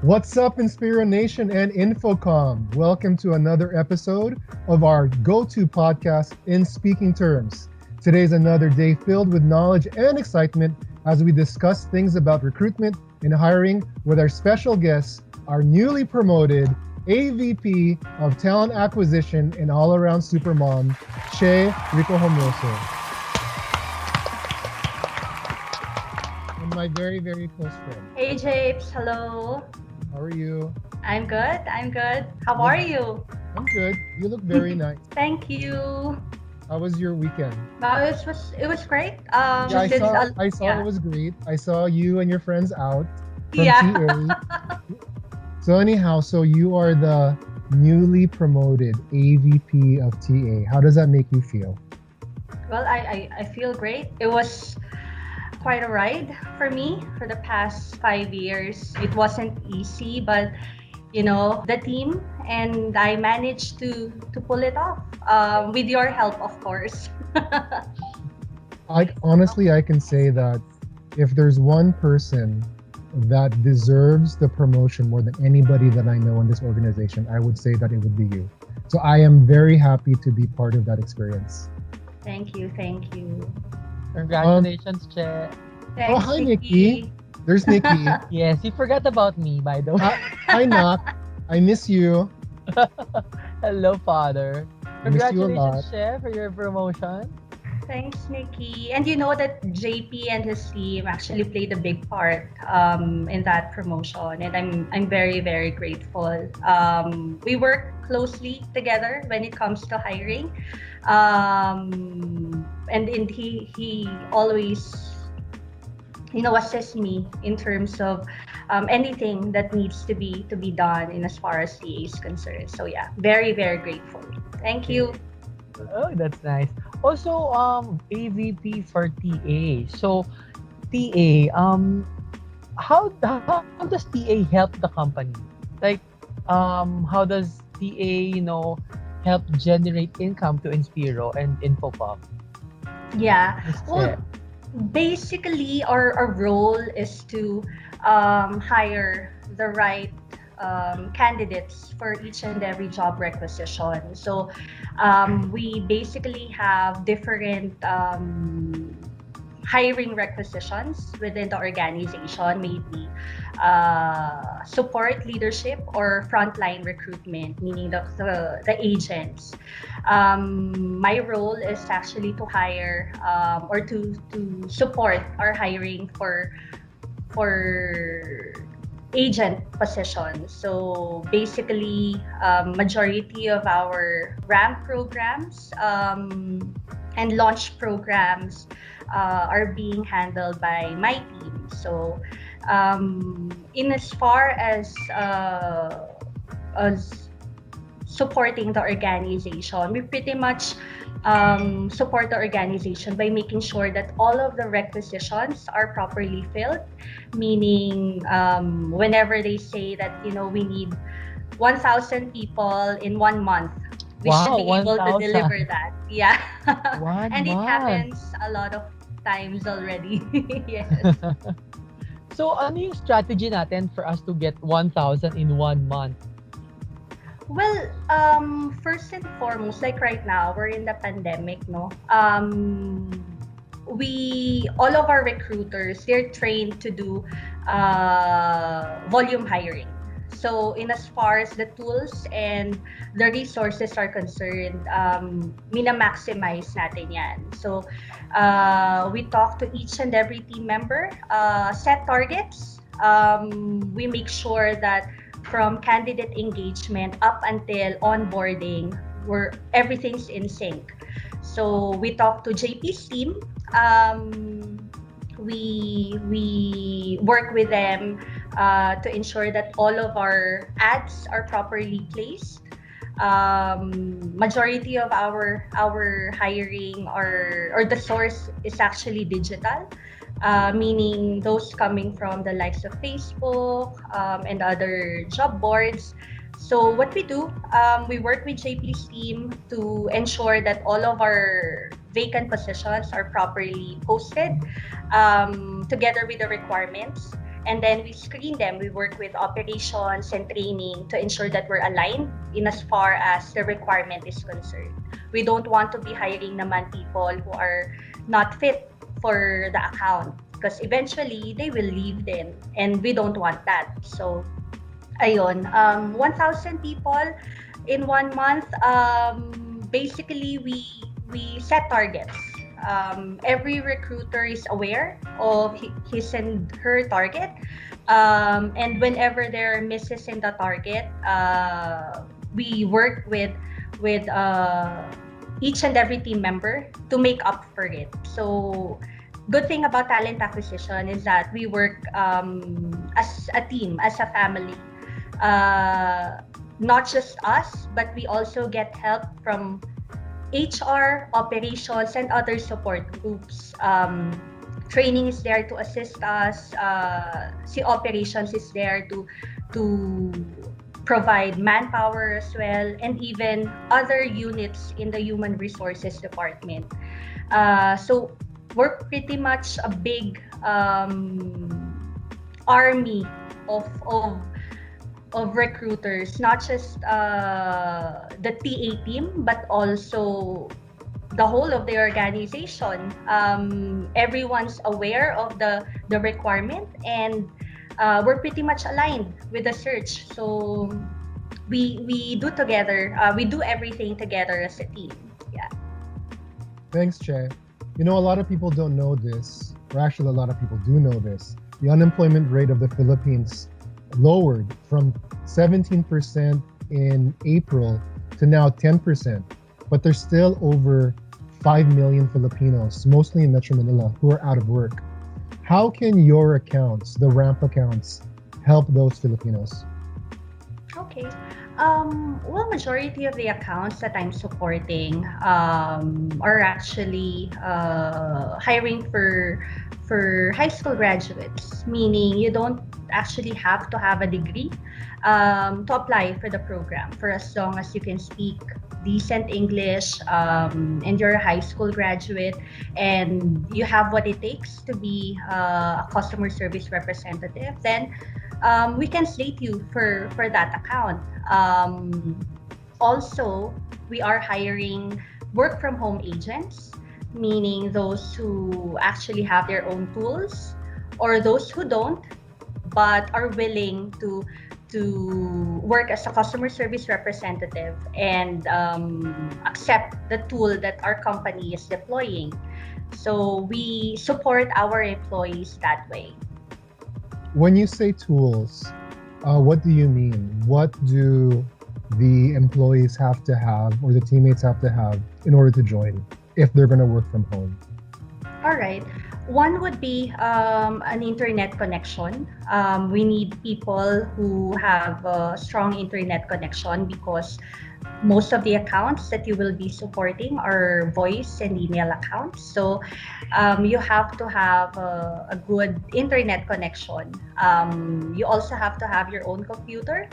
What's up, Inspiro Nation and Infocom? Welcome to another episode of our go-to podcast, In Speaking Terms. Today's another day filled with knowledge and excitement as we discuss things about recruitment and hiring with our special guest, our newly promoted AVP of Talent Acquisition and all-around supermom, Che Ricohermoso. And my very, very close friend. Hey Japes, hello. How are you? I'm good. How are you? I'm good. You look very nice. Thank you. How was your weekend? Wow, it was great. Yeah, I Did saw a- I saw yeah. it was great. I saw you and your friends out from Yeah. TA. So anyhow, so you are the newly promoted AVP of TA. How does that make you feel? Well, I feel great. It was quite a ride for me for the past 5 years. It wasn't easy, but the team and I managed to pull it off with your help, of course. I can say that if there's one person that deserves the promotion more than anybody that I know in this organization, I would say that it would be you. So I am very happy to be part of that experience. Thank you. Congratulations, Che. Thanks, Hi, Nikki. There's Nikki. Yes, you forgot about me, by the way. Hi, Knock. I miss you. Hello, Father. I miss you a lot. Congratulations, Che, for your promotion. Thanks, Nikki. And you know that JP and his team actually played a big part in that promotion, and I'm very very grateful. We work closely together when it comes to hiring, and he always assist me in terms of anything that needs to be done in as far as TA is concerned. So yeah, very very grateful. Thank you. Oh, that's nice. Also, AVP for TA. So, TA, how does TA help the company? Like, how does TA, help generate income to Inspiro and Infocom? Yeah. Yes, Well, Che. basically, our role is to hire the right candidates for each and every job requisition. So we basically have different hiring requisitions within the organization, maybe support leadership or frontline recruitment, meaning the agents. My role is actually to hire or to support our hiring for agent positions. So basically, majority of our ramp programs and launch programs are being handled by my team. So in as far as supporting the organization, we pretty much support the organization by making sure that all of the requisitions are properly filled, meaning whenever they say that we need 1,000 people in 1 month, we should Wow, be able to 1,000. deliver that. Yeah. 1 And it month. happens a lot of times already. Yes. So, ano yung strategy natin for us to get 1,000 in 1 month? Well, first and foremost, like right now, we're in the pandemic, no? All of our recruiters, they're trained to do volume hiring. So, in as far as the tools and the resources are concerned, mina-maximize natin yan. So, we talk to each and every team member, set targets. We make sure that from candidate engagement up until onboarding, where everything's in sync. So we talk to JP's team. We work with them to ensure that all of our ads are properly placed. Majority of our hiring or the source is actually digital. Meaning those coming from the likes of Facebook and other job boards. So what we do, we work with JP's team to ensure that all of our vacant positions are properly posted together with the requirements. and then we screen them. We work with operations and training to ensure that we're aligned in as far as the requirement is concerned. We don't want to be hiring naman people who are not fit for the account because eventually they will leave then, and we don't want that. So ayun, 1,000 people in 1 month. Basically, we set targets. Every recruiter is aware of his and her target, and whenever there are misses in the target, we work with each and every team member to make up for it. So good thing about talent acquisition is that we work as a team, as a family. Not just us, but we also get help from HR, operations, and other support groups. Training is there to assist us. See, operations is there to provide manpower as well, and even other units in the human resources department. So we're pretty much a big army of recruiters, not just the TA team, but also the whole of the organization. Everyone's aware of the requirement, and we're pretty much aligned with the search. So we do together. We do everything together as a team. Yeah. Thanks, Che. You know, a lot of people don't know this, or actually, a lot of people do know this. The unemployment rate of the Philippines lowered from 17% in April to now 10%. But there's still over 5 million Filipinos, mostly in Metro Manila, who are out of work. How can your accounts, the RAMP accounts, help those Filipinos? Okay. Well, majority of the accounts that I'm supporting are actually hiring for high school graduates, meaning you don't actually have to have a degree to apply for the program, for as long as you can speak decent English, and you're a high school graduate and you have what it takes to be a customer service representative, then we can slate you for that account. Also, we are hiring work from home agents, meaning those who actually have their own tools, or those who don't but are willing to work as a customer service representative and accept the tool that our company is deploying. So we support our employees that way. When you say tools, what do you mean? What do the employees have to have, or the teammates have to have, in order to join if they're going to work from home? All right. One would be an internet connection. We need people who have a strong internet connection because most of the accounts that you will be supporting are voice and email accounts. So you have to have a good internet connection. You also have to have your own computer.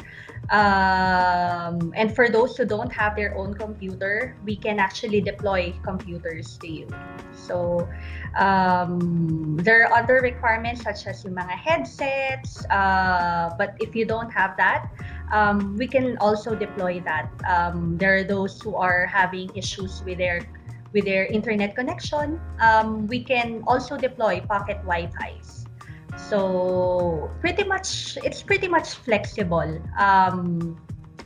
And for those who don't have their own computer, we can actually deploy computers to you. So there are other requirements such as yung mga headsets, but if you don't have that, we can also deploy that. There are those who are having issues with their internet connection. We can also deploy pocket Wi-Fis. So it's pretty much flexible.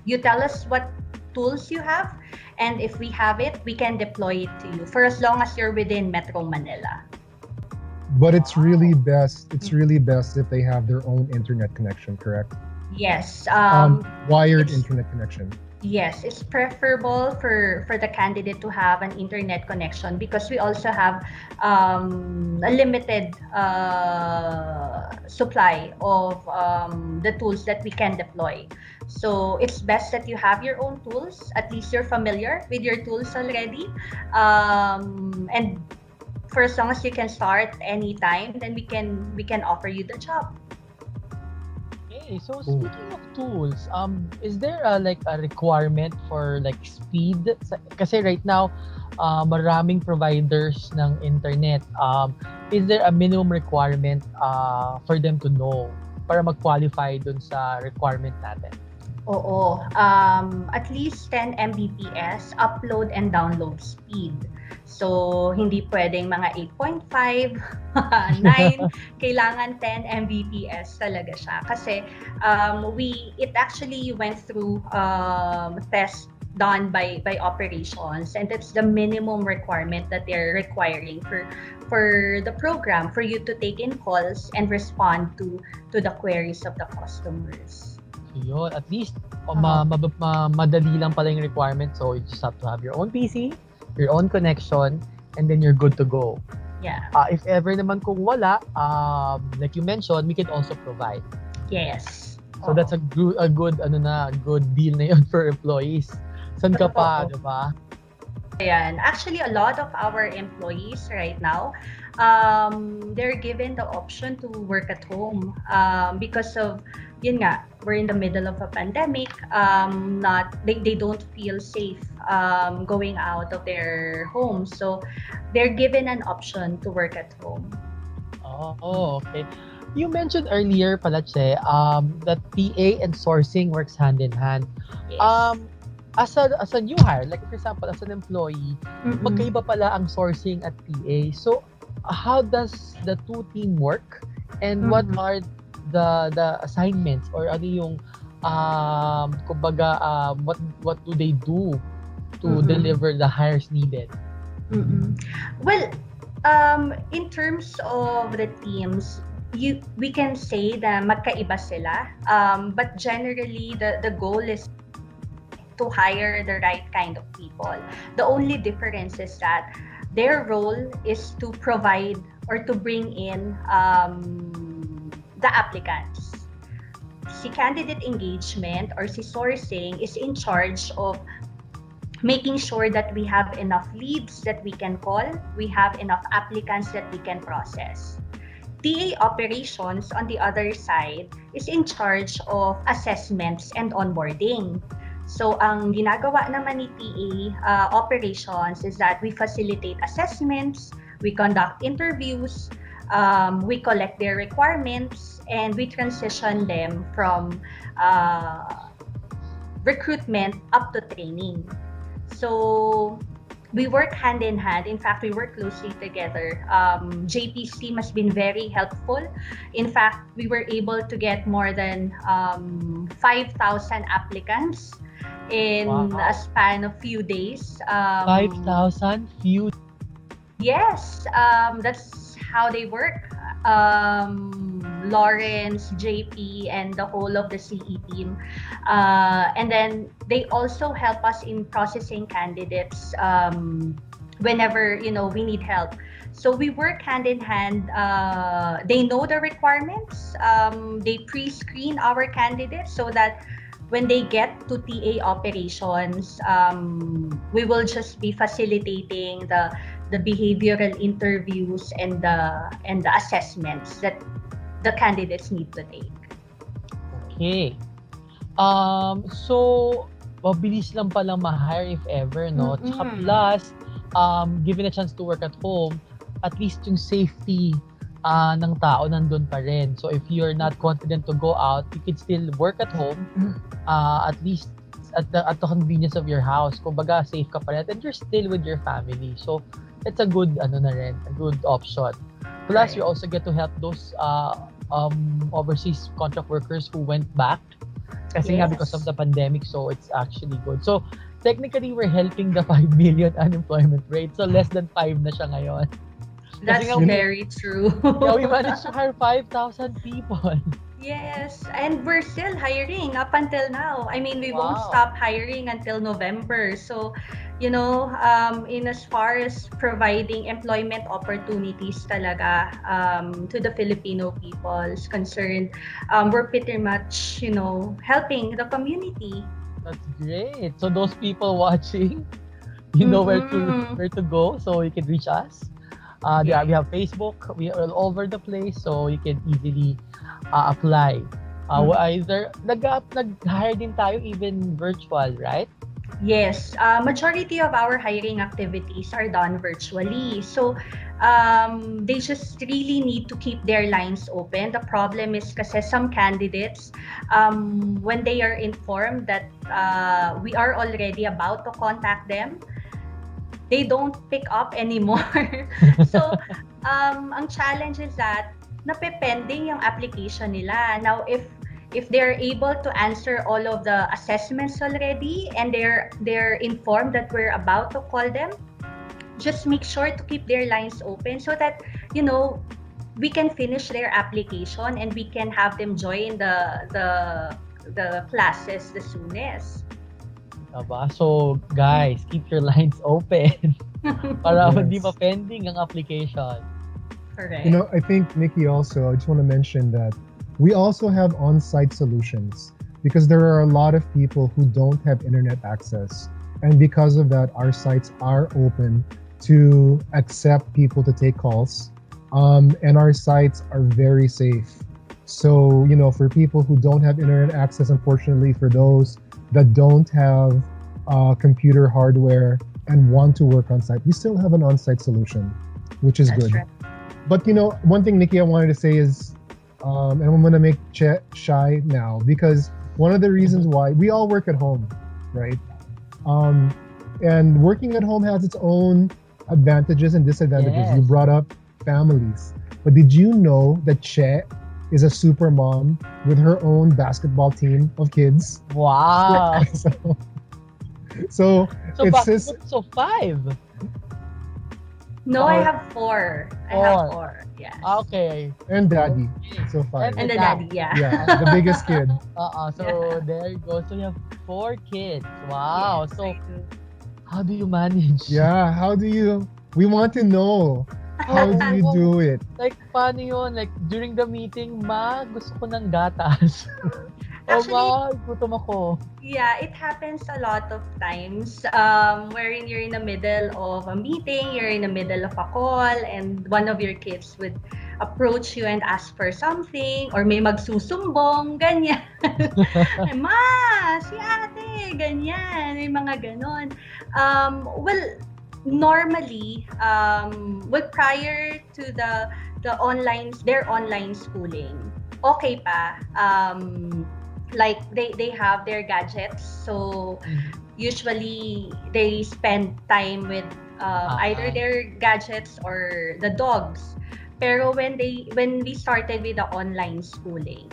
You tell us what tools you have, and if we have it, we can deploy it to you for as long as you're within Metro Manila. But it's really best. It's really best if they have their own internet connection, correct? Yes. Wired it's- internet connection. Yes, it's preferable for the candidate to have an internet connection because we also have a limited supply of the tools that we can deploy. So it's best that you have your own tools. At least you're familiar with your tools already, and for as long as you can start anytime, then we can offer you the job. Okay, so speaking of tools, is there like a requirement for like speed? Kasi right now, maraming providers ng internet. is there a minimum requirement for them to know para mag-qualify dun sa requirement natin? Oo. At least 10 Mbps upload and download speed. So, hindi pwedeng mga 8.5, 9. Kailangan 10 Mbps talaga siya. Kasi it actually went through test done by operations, and that's the minimum requirement that they're requiring for the program, for you to take in calls and respond to the queries of the customers. Yun, at least Uh-huh. madali lang pala yung requirement. So you just have to have your own PC, your own connection, and then you're good to go. Yeah. If ever naman kung wala, like you mentioned, we can also provide. Yes. So that's a good good deal na yun for employees. San ka pa, Totoo. di ba? Ayan. Actually, a lot of our employees right now, they're given the option to work at home because of, yun nga, we're in the middle of a pandemic. They don't feel safe going out of their homes. So they're given an option to work at home. Oh, okay. You mentioned earlier pala, Che, that PA and sourcing works hand in hand. Yes. As a new hire, like for example, as an employee, magkaiba pala ang sourcing at PA. So, how does the two team work? And what are the assignments, or ano yung kumbaga what do they do to deliver the hires needed? Well, in terms of the teams, we can say that magkaiba sila. But generally, the goal is to hire the right kind of people. The only difference is that their role is to provide or to bring in the applicants. Si candidate engagement or si sourcing is in charge of making sure that we have enough leads that we can call, we have enough applicants that we can process. TA operations, on the other side, is in charge of assessments and onboarding. So, ang ginagawa naman ni TA operations is that we facilitate assessments, we conduct interviews, we collect their requirements, and we transition them from recruitment up to training. So, we work hand in hand. In fact, we work closely together. JP's team has been very helpful. In fact, we were able to get more than 5,000 applicants in a span of few days. 5,000 few. Yes, that's how they work. Lawrence, JP, and the whole of the CE team. And then they also help us in processing candidates whenever we need help. So we work hand in hand. They know the requirements. They pre-screen our candidates so that when they get to TA operations, we will just be facilitating the behavioral interviews and the assessments that the candidates need to take. Okay. So, mabilis lang palang ma-hire if ever, no? Tsaka plus, given a chance to work at home, at least yung safety ng tao nandun pa rin. So, if you're not confident to go out, you can still work at home, at least at the convenience of your house. Kumbaga, safe ka pa rin, and you're still with your family. So, it's a good, a good option. Plus, Right. you also get to help those overseas contract workers who went back kasi nga because of the pandemic, so it's actually good. So technically we're helping the 5 million unemployment rate, so less than 5 na siya ngayon. That's nga, very true. Yeah, we managed to hire 5,000 people. Yes, and we're still hiring up until now. I mean, we won't Wow. stop hiring until November. So, in as far as providing employment opportunities talaga to the Filipino people is concerned, we're pretty much, helping the community. That's great. So those people watching, you know where to go, so you can reach us. We have Facebook. We are all over the place, so you can easily apply. Either nag-hire din tayo even virtual, right? Yes, majority of our hiring activities are done virtually. So they just really need to keep their lines open. The problem is kasi some candidates, when they are informed that we are already about to contact them, they don't pick up anymore. So ang challenge is that napepending yung application nila. Now, if they're able to answer all of the assessments already and they're informed that we're about to call them, just make sure to keep their lines open so that we can finish their application and we can have them join the classes the soonest. Diba? So, guys, keep your lines open para Yes. hindi pa pending ang application. Correct. I think, Nikki, also, I just want to mention that we also have on-site solutions because there are a lot of people who don't have internet access. And because of that, our sites are open to accept people to take calls. And our sites are very safe. So, for people who don't have internet access, unfortunately, for those that don't have computer hardware and want to work on site, we still have an on-site solution, which is That's good. right. But one thing, Nikki, I wanted to say is, and I'm going to make Che shy now because one of the reasons why we all work at home, right? And working at home has its own advantages and disadvantages. Yes. You brought up families, but did you know that Che is a super mom with her own basketball team of kids? Wow! So So, it's bakit just so 5? No, I Or- have 4. I Four. have 4. Yes. Okay. and daddy, Okay. so 5. And the daddy, yeah. Yeah, the biggest kid. So there you go. So you have 4 kids. Wow. Yes, So I do. how do you manage? Yeah, how do you? We want to know. How do you do it? Like, paano yun? Like, during the meeting, gusto ko ng gatas. Actually, gutom ako. Yeah, it happens a lot of times wherein you're in the middle of a meeting, you're in the middle of a call, and one of your kids would approach you and ask for something, or may magsusumbong, ganyan. Ma, si ate, ganyan, may mga ganon. Well, normally, prior to their online schooling, okay pa. Like they have their gadgets, so usually they spend time with either their gadgets or the dogs. Pero when we started with the online schooling,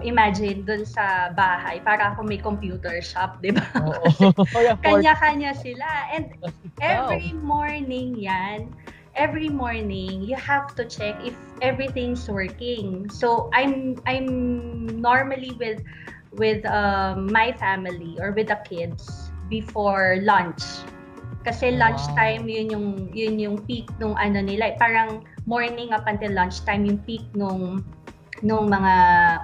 imagine dun sa bahay para ako may computer shop, di ba? Oo. Yeah, Kanya-kanya sila, and Every every morning you have to check if everything's working. So I'm normally with my family or with the kids before lunch. Kasi Wow. lunchtime yun yung peak nung nila, parang morning up until lunchtime yung peak nung mga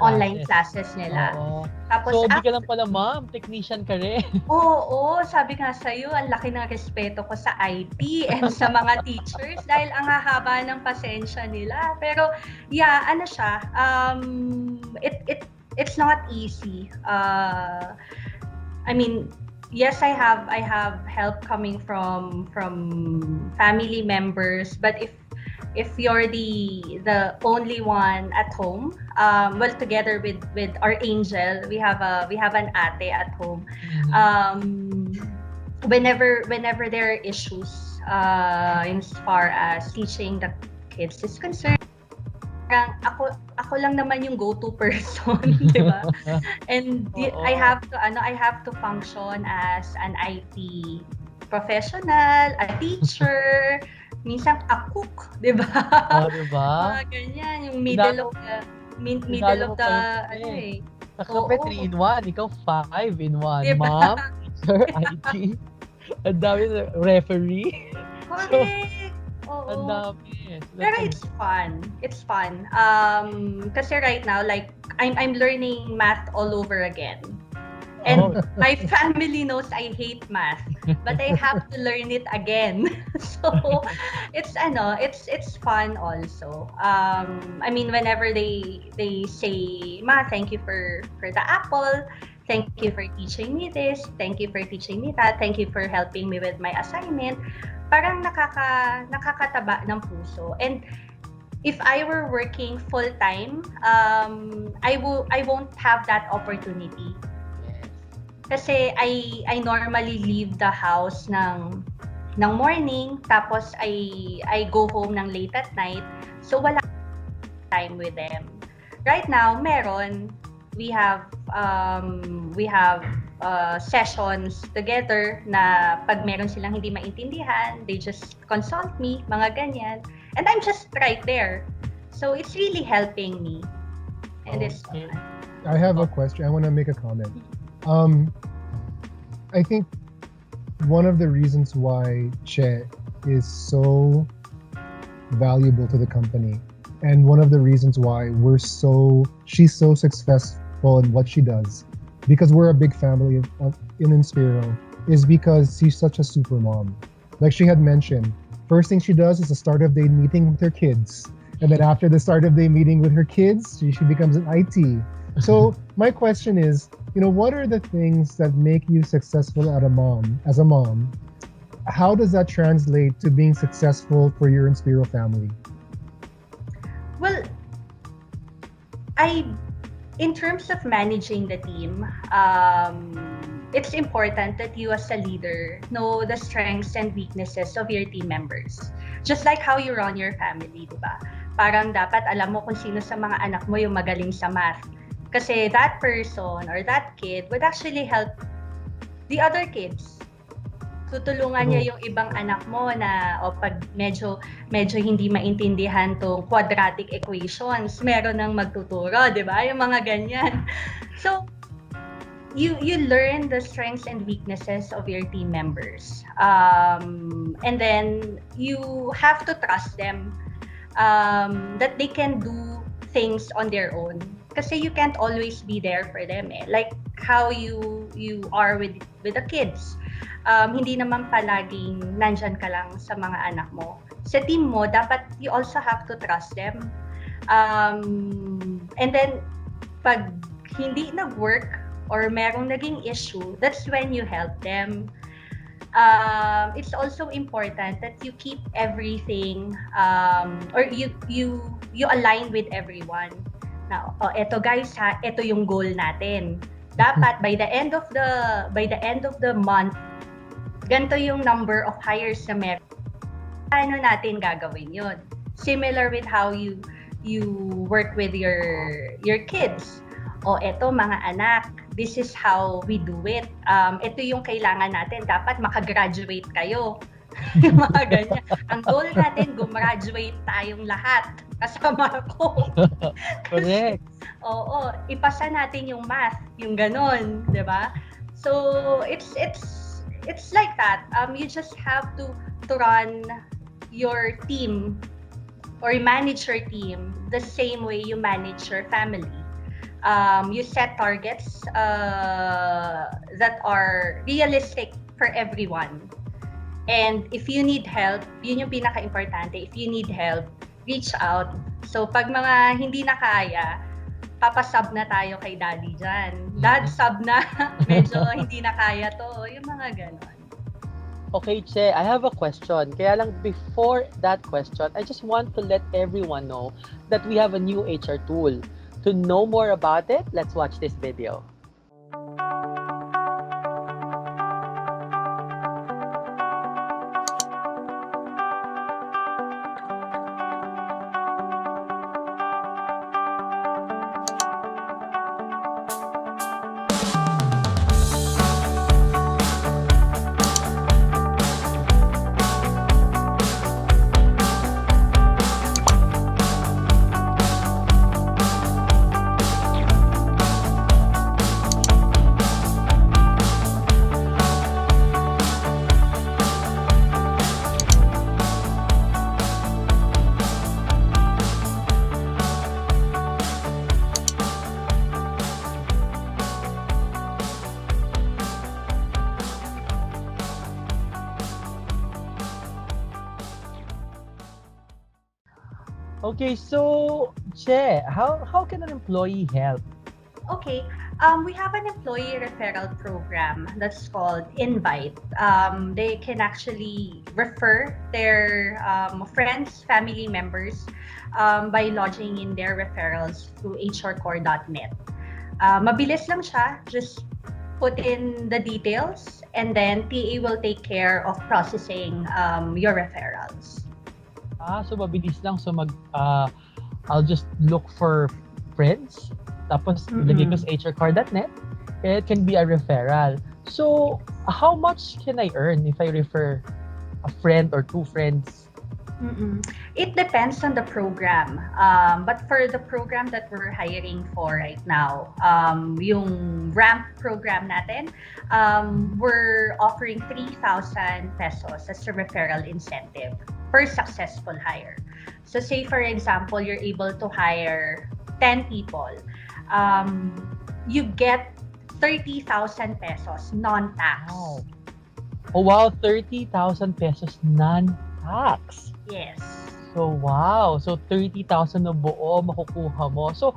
online classes nila. Oo. Tapos So, di ka lang pala, ma'am. Technician ka rin. Oo, sabi nga sa'yo, ang laki ng respeto ko sa IT and sa mga teachers dahil ang hahaba ng pasensya nila. Pero, yeah, siya, it's not easy. I mean, yes, I have help coming from family members, but if you're the only one at home, well, together with our angel, we have an ate at home. Whenever there are issues as far as teaching the kids is concerned, parang ako lang naman yung go-to person, di ba? And Oo. I have to function as an IT professional, a teacher, minsan a cook, di ba? Diba? Mga ganyan, yung middle of the, Sa kape, Oo. 3 in 1. Ikaw, 5 in 1. Diba? Ma'am, sir, IT. Ang dami na referee. Correct. Ang Oo. dami. Pero it's fun. It's fun. Kasi right now, like, I'm learning math all over again. And my family knows I hate math, but I have to learn it again. So it's fun also. I mean, whenever they say, "Ma, thank you for the apple," Thank you for teaching me this. Thank you for teaching me that. Thank you for helping me with my assignment. Parang nakakataba ng puso. And if I were working full-time, I won't have that opportunity. Yes. Kasi I normally leave the house ng morning, tapos I go home ng late at night. So wala time with them. Right now, meron. We have sessions together na pag meron silang hindi maintindihan, they just consult me, mga ganyan. And I'm just right there. So it's really helping me. And it's Okay. fun. I have a question. I want to make a comment. I think one of the reasons why Che is so valuable to the company, and one of the reasons why she's so successful in what she does, because we're a big family in Inspiro, is because she's such a super mom. Like she had mentioned, first thing she does is a start of day meeting with her kids. And then after the start of day meeting with her kids, she becomes an IT. So my question is, what are the things that make you successful as a mom? How does that translate to being successful for your Inspiro family? Well, in terms of managing the team, it's important that you as a leader know the strengths and weaknesses of your team members. Just like how you run your family, di ba? Parang dapat alam mo kung sino sa mga anak mo yung magaling sa math. Kasi that person or that kid would actually help the other kids. Tutulungan niya yung ibang anak mo na pag medyo hindi maintindihan tong quadratic equations, meron nang magtuturo, di ba? Yung mga ganyan. So, you learn the strengths and weaknesses of your team members. And then, you have to trust them that they can do things on their own. Kasi you can't always be there for them. Like how you are with the kids. Hindi naman palaging nandyan ka lang sa mga anak mo. Sa team mo, dapat you also have to trust them. And then, pag hindi nag-work or merong naging issue, that's when you help them. It's also important that you keep everything or you align with everyone. Now, eto guys ha, eto yung goal natin. Dapat by the end of the month, ganito yung number of hires na meron. Paano natin gagawin yun? Similar with how you work with your kids. Eto mga anak, this is how we do it. Ito yung kailangan natin. Dapat makagraduate kayo. Yung mga ganyan. Ang goal natin, gumraduate tayong lahat. Kasama ko. Correct. Oo, ipasa natin yung math, yung ganon, 'di ba? So, it's like that. You just have to run your team or manage your team the same way you manage your family. You set targets that are realistic for everyone. And if you need help, yun yung pinaka-importante. If you need help, reach out. So, pag mga hindi na kaya, papasub na tayo kay daddy dyan. Dad, sub na. Medyo hindi na kaya to. Yung mga ganon. Okay, Che, I have a question. Kaya lang before that question, I just want to let everyone know that we have a new HR tool. To know more about it, let's watch this video. Okay, so Che, how can an employee help? Okay. We have an employee referral program that's called Invite. They can actually refer their friends, family members by lodging in their referrals through hrcore.net. Mabilis lang siya. Just put in the details and then TA will take care of processing your referrals. So mabilis lang. So I'll just look for friends. Tapos, ilagay ko sa hrcore.net. It can be a referral. So, how much can I earn if I refer a friend or two friends? It depends on the program. But for the program that we're hiring for right now, yung RAMP program natin, we're offering 3,000 pesos as a referral incentive per successful hire. So say for example, you're able to hire 10 people. You get 30,000 pesos non-tax. Wow. Oh wow, 30,000 pesos non-tax. Yes. So wow, so 30,000 na buo makukuha mo. So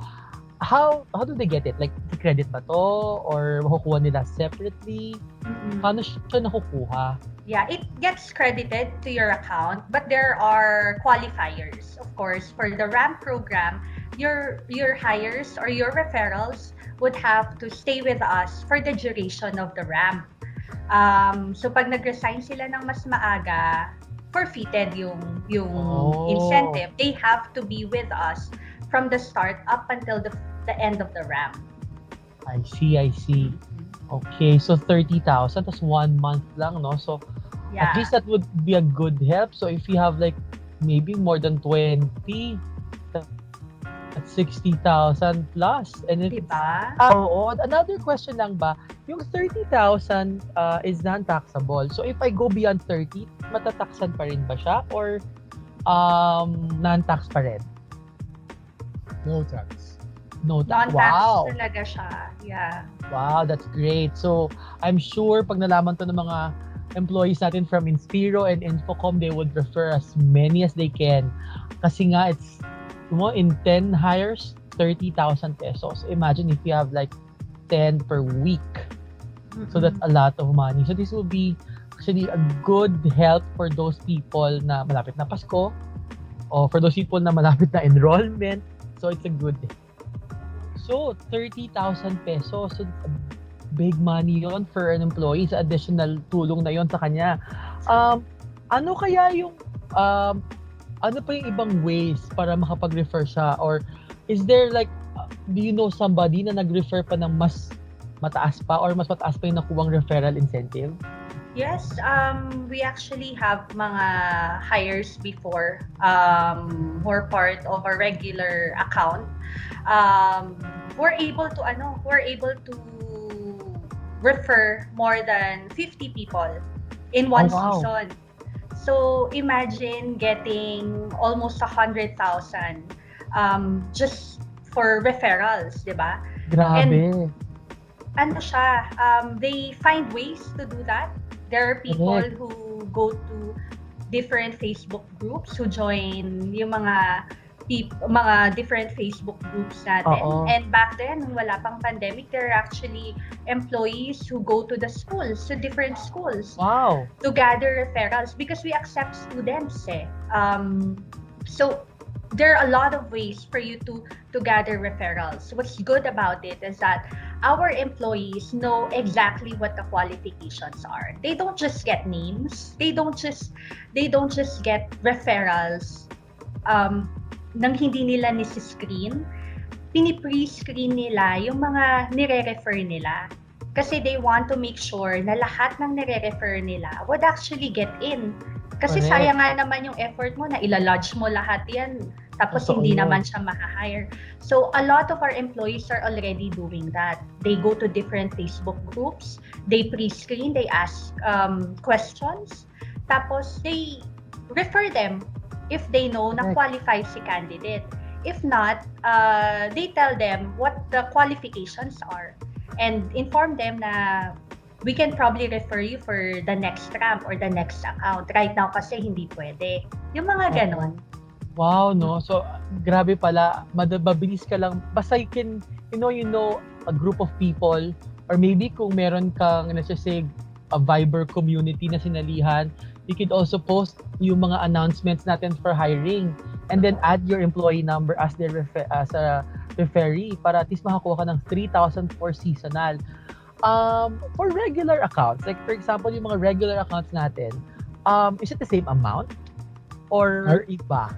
how do they get it? Like credit ba to or makukuha nila separately? Paano siya nakukuha? Yeah, it gets credited to your account, but there are qualifiers. Of course, for the RAMP program, your hires or your referrals would have to stay with us for the duration of the RAMP. So pag nag-resign sila ng mas maaga, forfeited yung incentive. They have to be with us from the start up until the end of the RAMP. I see. Okay, so 30,000 tas 1 month lang, no? So Yeah. at least that would be a good help. So if you have like maybe more than 20, at 60,000 plus. And if Diba? another question lang ba, yung 30,000 is non-taxable. So if I go beyond 30, matataksan pa rin ba siya or non-tax pa rin? No tax. No tax. Non-tax Wow. talaga siya. Yeah. Wow, that's great. So I'm sure pag nalaman to ng mga employees natin from Inspiro and Infocom, they would refer as many as they can. Kasi nga, it's in 10 hires, 30,000 pesos. Imagine if you have like 10 per week. So that's a lot of money. So this will be actually a good help for those people na malapit na Pasko or for those people na malapit na enrollment. So it's a good. So 30,000 pesos. So big money yon for an employee sa additional tulong na yon sa kanya. Ano kaya yung ano pa yung ibang ways para makapag-refer siya? Or is there like, do you know somebody na nag-refer pa ng mas mataas pa or mas mataas pa yung nakuwang referral incentive? Yes, we actually have mga hires before who are part of a regular account. We're able to refer more than 50 people in one season. So imagine getting almost 100,000 just for referrals, di ba? Grabe. And they find ways to do that. There are people who go to different Facebook groups, who join yung mga different Facebook groups natin. And back then, nung wala pang pandemic, there are actually employees who go to the schools, to different schools, to gather referrals because we accept students. So there are a lot of ways for you to gather referrals. What's good about it is that our employees know exactly what the qualifications are. They don't just get names. They don't just get referrals nang hindi nila nisi-screen. Pini-pre-screen nila yung mga nire-refer nila. Kasi they want to make sure na lahat ng nire-refer nila would actually get in. Kasi sayang nga naman yung effort mo na ilalodge mo lahat yan. Tapos hindi naman siya ma-hire. So a lot of our employees are already doing that. They go to different Facebook groups. They pre-screen. They ask questions. Tapos they refer them if they know na qualified si candidate. If not, they tell them what the qualifications are and inform them na we can probably refer you for the next ramp or the next account. Right now kasi hindi pwede. Yung mga ganon. Wow, no? So, grabe pala. Mabilis ka lang. Basta you know a group of people, or maybe kung meron kang, let's just say, a Viber community na sinalihan, you could also post yung mga announcements natin for hiring, and then add your employee number as as a referee para at least makakuha ka ng 3,000 for seasonal. For regular accounts, like for example, yung mga regular accounts natin, is it the same amount or iba?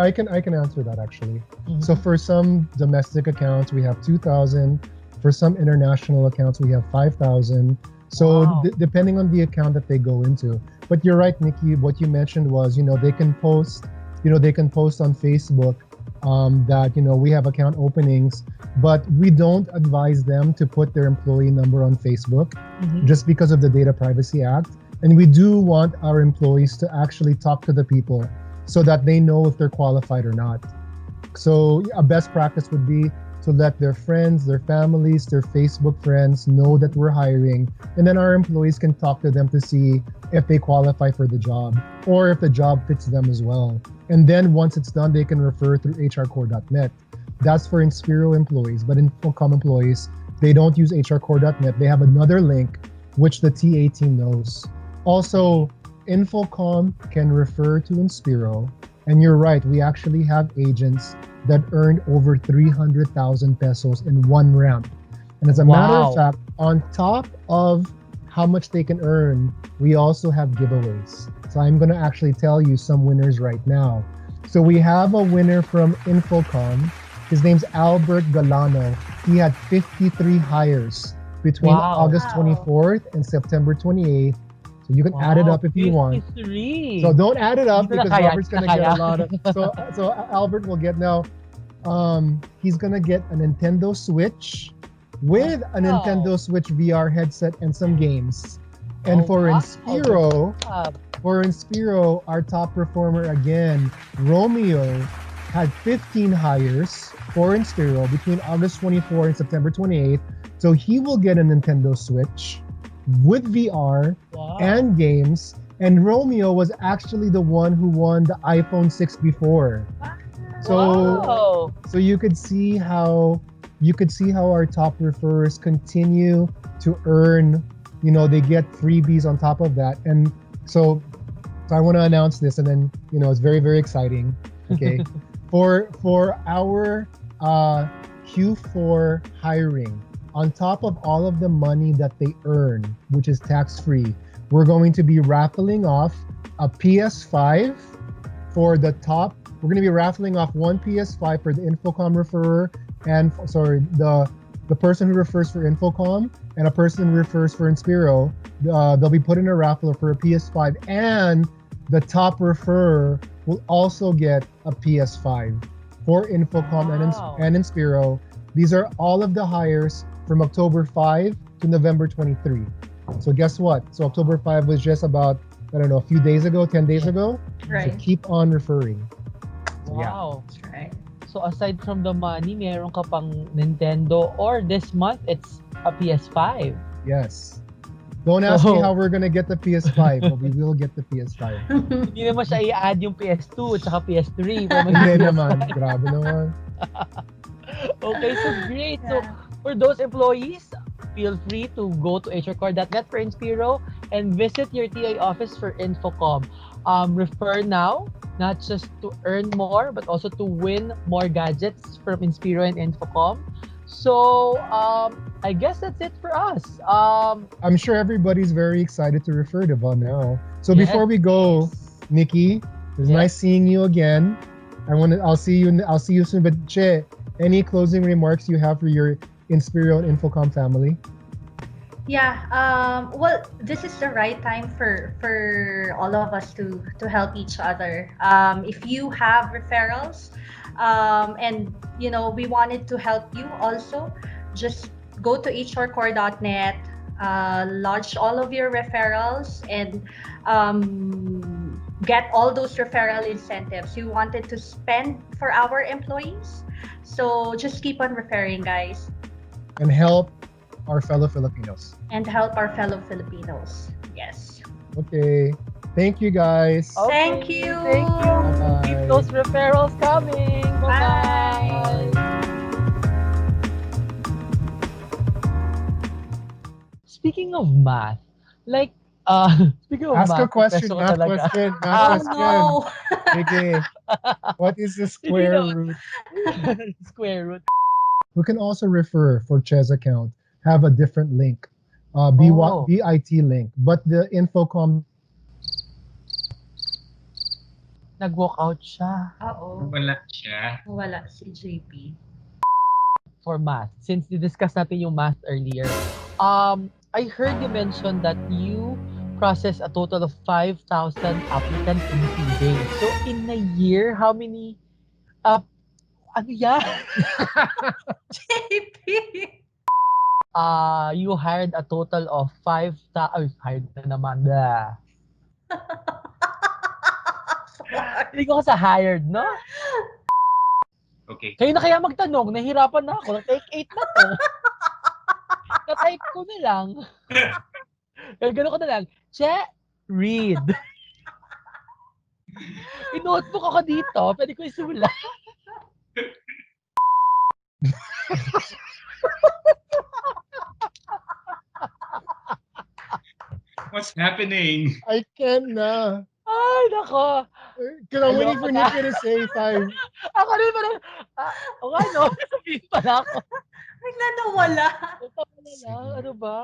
I can answer that actually. Mhm. So for some domestic accounts, we have 2,000. For some international accounts, we have 5,000. So Wow. depending on the account that they go into. But you're right, Nikki. What you mentioned was, they can post, on Facebook that we have account openings, but we don't advise them to put their employee number on Facebook Mhm. just because of the Data Privacy Act. And we do want our employees to actually talk to the people so that they know if they're qualified or not. So a best practice would be to let their friends, their families, their Facebook friends know that we're hiring, and then our employees can talk to them to see if they qualify for the job or if the job fits them as well. And then once it's done, they can refer through hrcore.net. That's for Inspiro employees, but Infocom employees, they don't use hrcore.net. They have another link which the TA team knows. Also, Infocom can refer to Inspiro, and you're right, we actually have agents that earned over 300,000 pesos in one ramp. And as a matter Wow. of fact, on top of how much they can earn, we also have giveaways. So I'm going to actually tell you some winners right now. So we have a winner from Infocom. His name's Albert Galano. He had 53 hires between Wow. August 24th and September 28th. So you can add it up if you want. 53. So don't add it up Hindi ko because na kaya, Robert's gonna hindi get na a lot of. So Albert will get now. He's gonna get a Nintendo Switch with a Wow. Nintendo Switch VR headset and some games. And Oh, for wow. Inspiro, our top performer again, Romeo, had 15 hires for Inspiro between August 24 and September 28th. So he will get a Nintendo Switch with VR Wow. and games. And Romeo was actually the one who won the iPhone 6 before. So Wow. so you could see how our top referrers continue to earn, they get freebies on top of that. And so I want to announce this, and then it's very, very exciting. Okay. for our Q4 hiring, on top of all of the money that they earn, which is tax-free, we're going to be raffling off a PS5 for the top. We're going to be raffling off one PS5 for the Infocom referrer, and the person who refers for Infocom and a person who refers for Inspiro. They'll be put in a raffle for a PS5, and the top referrer will also get a PS5 for Infocom Wow. and Inspiro. These are all of the hires from October 5 to November 23. So guess what? So October 5 was just about, a few days ago, 10 days ago. So Right. keep on referring. Wow. That's right. So aside from the money, meron ka pang Nintendo, or this month it's a PS5. Yes. Don't ask me So- how we're gonna get the PS5, but we will get the PS5. Hindi naman siya i-add yung PS2 at saka PS3. para Hindi maging naman. PS5. Grabe naman. Okay, so great. So Yeah. for those employees, feel free to go to hrcore.net for Inspiro and visit your TA office for Infocom. Refer now, not just to earn more, but also to win more gadgets from Inspiro and Infocom. So I guess that's it for us. I'm sure everybody's very excited to refer to Von now. So Yes. before we go, Nikki, it's Yes. nice seeing you again. I'll see you soon. But Che, any closing remarks you have for your Inspiro and Infocom family? Yeah. Well, this is the right time for all of us to help each other. If you have referrals, and we wanted to help you also, just go to hrcore.net, launch all of your referrals, and get all those referral incentives you wanted to spend for our employees. So just keep on referring, guys, And help our fellow Filipinos. and help our fellow Filipinos. Yes. Okay. Thank you guys. Thank you. Thank you. Bye-bye. Keep those referrals coming. Bye-bye. Bye. speaking of math, like, speaking of Ask a math, question, impreso ko math talaga. question, math Oh question. no! Sige, what is the Hindi square naman. root? Square root. We can also refer for Che's account, have a different link, Oh, BIT link, but the Infocom. nag-walk out siya Oo. Wala siya. Wala si JP. for math. Since discuss natin yung math earlier, I heard you mention that you process a total of 5,000 applicants in 2 days. So in a year, how many, ano yan? JP! You hired a total of 5,000, hired na naman. Blah. Hindi ko sa hired, no? Okay. Kayo na kaya magtanong, nahihirapan na ako. Take 8 na to. Na-type ko na lang. Gano'n ko na lang. Che, read. May notebook ako dito. Pwede ko isulat. What's happening? I can na. Ay, nako. Because I'm waiting Ayoko for na. Nikki to say 5. Ako rin parang, o ano, sabihin pala ako. Bigla nawala. Ito pala lang, ano ba?